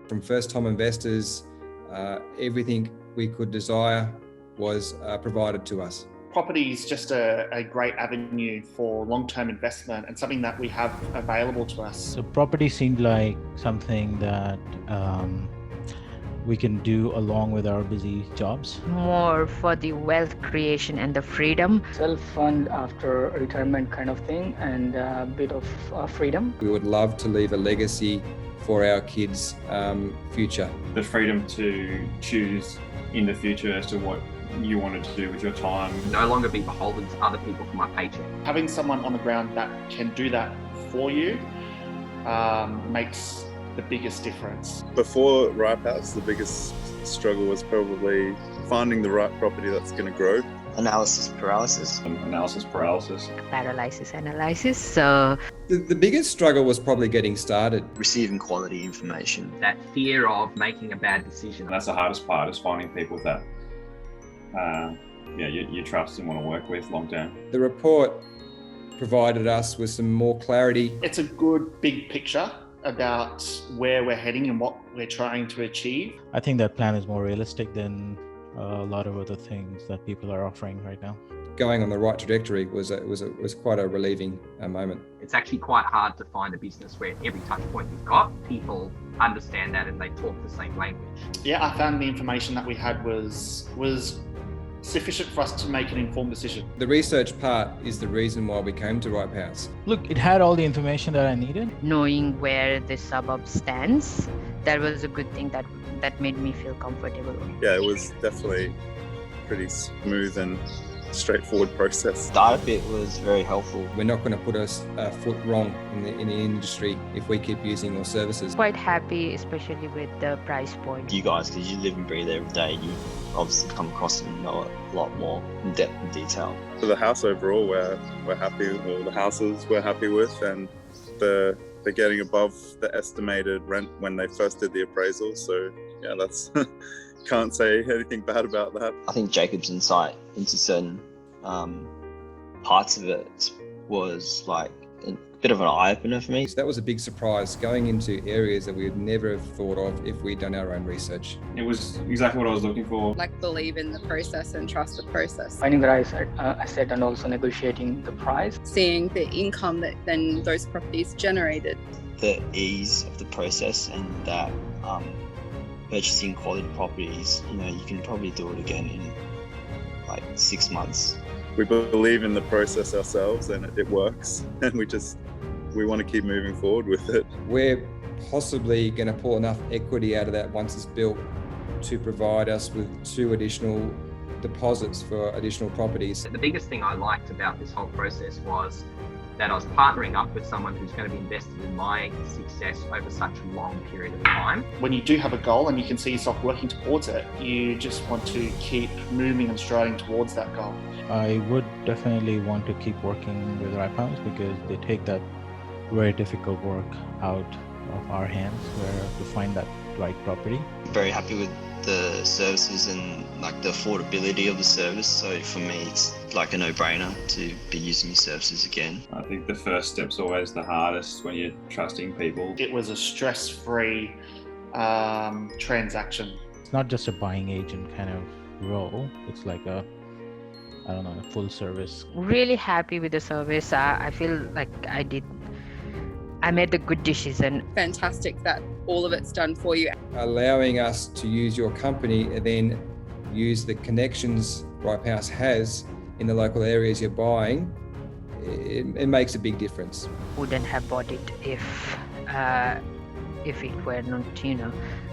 From first-time investors, everything we could desire was provided to us. Property is just a great avenue for long-term investment and something that we have available to us. So property seemed like something that we can do along with our busy jobs. More for the wealth creation and the freedom. Self-fund after retirement kind of thing, and a bit of freedom. We would love to leave a legacy for our kids' future. The freedom to choose in the future as to what you wanted to do with your time. No longer be beholden to other people for my paycheck. Having someone on the ground that can do that for you makes the biggest difference. Before Ripehouse, the biggest struggle was probably finding the right property that's going to grow. Analysis paralysis. Analysis paralysis. Analysis. So the biggest struggle was probably getting started. Receiving quality information. That fear of making a bad decision. That's the hardest part, is finding people that you trust and want to work with long term. The report provided us with some more clarity. It's a good big picture about where we're heading and what we're trying to achieve. I think that plan is more realistic than a lot of other things that people are offering right now. Going on the right trajectory was quite a relieving moment. It's actually quite hard to find a business where every touch point you've got, people understand that and they talk the same language. Yeah, I found the information that we had was sufficient for us to make an informed decision. The research part is the reason why we came to Ripehouse. Look, it had all the information that I needed. knowing where the suburb stands, that was a good thing that made me feel comfortable. Yeah, it was definitely pretty smooth and straightforward process. The data bit was very helpful. We're not going to put a foot wrong in the industry if we keep using your services. Quite happy, especially with the price point. You guys, because you live and breathe every day, you obviously come across and know a lot more in depth and detail. For the house overall, we're happy with all the houses we're happy with, and they're getting above the estimated rent when they first did the appraisal. So yeah, that's can't say anything bad about that. I think Jacob's insight into certain parts of it was like a bit of an eye-opener for me. So that was a big surprise, going into areas that we would never have thought of if we'd done our own research. It was exactly what I was looking for. Like, believe in the process and trust the process. Finding the right asset and also negotiating the price. Seeing the income that then those properties generated. The ease of the process, and that purchasing quality properties, you can probably do it again in like 6 months. We believe in the process ourselves, and it works, and we want to keep moving forward with it. We're possibly going to pull enough equity out of that once it's built to provide us with 2 additional deposits for additional properties. The biggest thing I liked about this whole process was that I was partnering up with someone who's going to be invested in my success over such a long period of time. When you do have a goal and you can see yourself working towards it, you just want to keep moving and striding towards that goal. I would definitely want to keep working with Ripehouse because they take that very difficult work out of our hands, where to find that right property. Very happy with the services and like the affordability of the service. So for me, it's like a no-brainer to be using your services again. I think the first step's always the hardest when you're trusting people. It was a stress-free transaction. It's not just a buying agent kind of role. It's like a full service. Really happy with the service. I feel like I made a good decision. Fantastic that all of it's done for you. Allowing us to use your company and then use the connections Ripehouse has in the local areas you're buying, it makes a big difference. Wouldn't have bought it if it were not,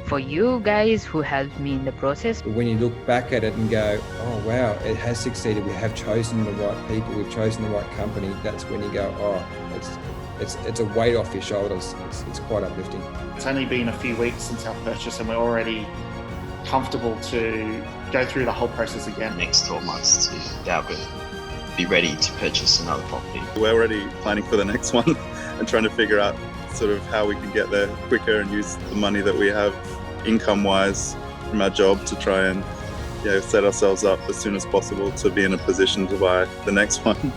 for you guys who helped me in the process. But when you look back at it and go, oh wow, it has succeeded, we have chosen the right people, we've chosen the right company, that's when you go, oh, it's a weight off your shoulders. It's quite uplifting. It's only been a few weeks since our purchase and we're already comfortable to go through the whole process again. Next 12 months to be able to be ready to purchase another property. We're already planning for the next one and trying to figure out sort of how we can get there quicker and use the money that we have income-wise from our job to try and set ourselves up as soon as possible to be in a position to buy the next one.